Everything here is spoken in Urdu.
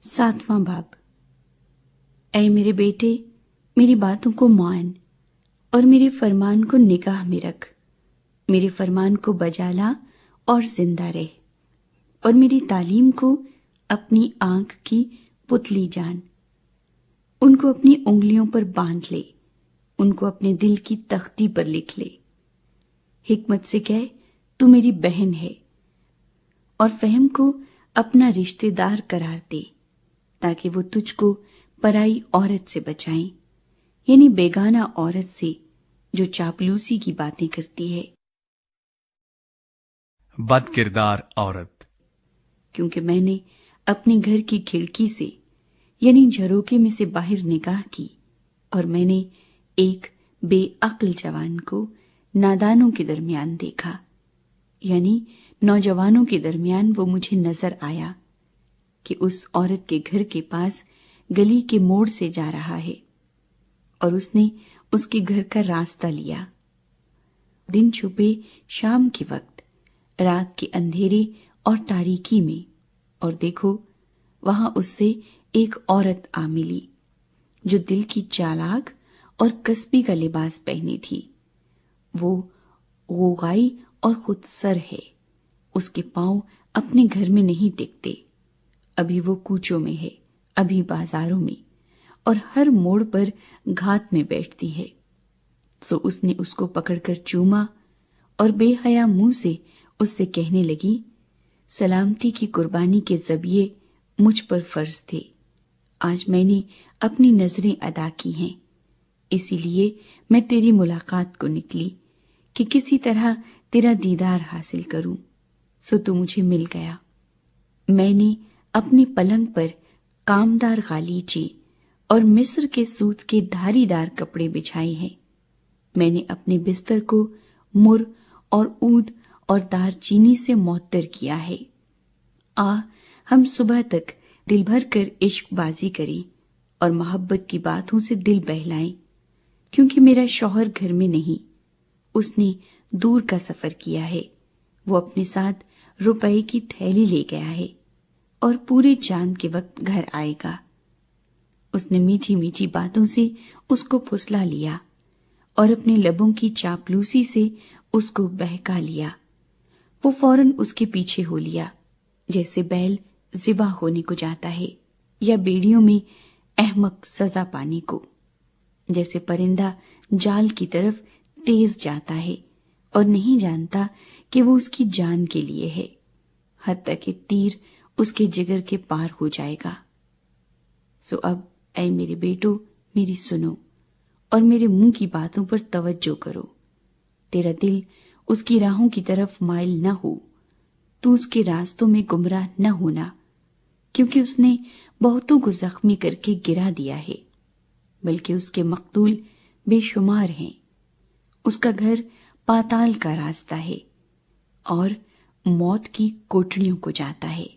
7واں باب۔ اے میرے بیٹے، میری باتوں کو مان اور میرے فرمان کو نگاہ میں رکھ، میرے فرمان کو بجا لا اور زندہ رہ، اور میری تعلیم کو اپنی آنکھ کی پتلی جان۔ ان کو اپنی انگلیوں پر باندھ لے، ان کو اپنے دل کی تختی پر لکھ لے۔ حکمت سے کہہ تو میری بہن ہے، اور فہم کو اپنا رشتے دار قرار دے، تاکہ وہ تجھ کو پرائی عورت سے بچائیں، یعنی بیگانہ عورت سے جو چاپلوسی کی باتیں کرتی ہے۔ بد کردار عورت۔ کیونکہ میں نے اپنے گھر کی کھڑکی سے یعنی جھروکے میں سے باہر نگاہ کی، اور میں نے ایک بے عقل جوان کو نادانوں کے درمیان دیکھا، یعنی نوجوانوں کے درمیان وہ مجھے نظر آیا کہ اس عورت کے گھر کے پاس گلی کے موڑ سے جا رہا ہے، اور اس نے اس کے گھر کا راستہ لیا۔ دن چھپے شام کے وقت، رات کے اندھیرے اور تاریکی میں، اور دیکھو وہاں اس سے ایک عورت آ ملی جو دل کی چالاک اور کسبی کا لباس پہنی تھی۔ وہ غوغائی اور خود سر ہے، اس کے پاؤں اپنے گھر میں نہیں ٹکتے، ابھی وہ کوچوں میں ہے، ابھی بازاروں میں، اور ہر موڑ پر گھات میں بیٹھتی ہے۔ سو اس نے اس کو پکڑ کر چوما اور بے حیا منہ سے اس سے کہنے لگی، سلامتی کی قربانی کے ذبیحے مجھ پر فرض تھے، آج میں نے اپنی نظریں ادا کی ہیں، اسی لیے میں تیری ملاقات کو نکلی کہ کسی طرح تیرا دیدار حاصل کروں۔ سو تو مجھے مل گیا۔ میں نے اپنی پلنگ پر کامدار غالیچے اور مصر کے سوت کے دھاری دار کپڑے بچھائے ہیں۔ میں نے اپنے بستر کو مر اور عود اور دار چینی سے معطر کیا ہے۔ ہم صبح تک دل بھر کر عشق بازی کریں اور محبت کی باتوں سے دل بہلائیں، کیونکہ میرا شوہر گھر میں نہیں، اس نے دور کا سفر کیا ہے، وہ اپنے ساتھ روپے کی تھیلی لے گیا ہے، اور پورے چاند کے وقت گھر آئے گا۔ اس نے میٹھی میٹھی باتوں سے اس کو پھسلا لیا اور اپنے لبوں کی چاپلوسی سے اس کو بہکا لیا۔ وہ فوراً اس کے پیچھے ہو لیا، جیسے بیل ذبح ہونے کو جاتا ہے، یا بیڑیوں میں احمق سزا پانے کو، جیسے پرندہ جال کی طرف تیز جاتا ہے اور نہیں جانتا کہ وہ اس کی جان کے لیے ہے، حتیٰ کہ تیر اس کے جگر کے پار ہو جائے گا۔ سو اب اے میرے بیٹو، میری سنو اور میرے منہ کی باتوں پر توجہ کرو۔ تیرا دل اس کی راہوں کی طرف مائل نہ ہو، تو اس کے راستوں میں گمراہ نہ ہونا، کیونکہ اس نے بہتوں کو زخمی کر کے گرا دیا ہے، بلکہ اس کے مقتول بے شمار ہیں۔ اس کا گھر پاتال کا راستہ ہے اور موت کی کوٹڑیوں کو جاتا ہے۔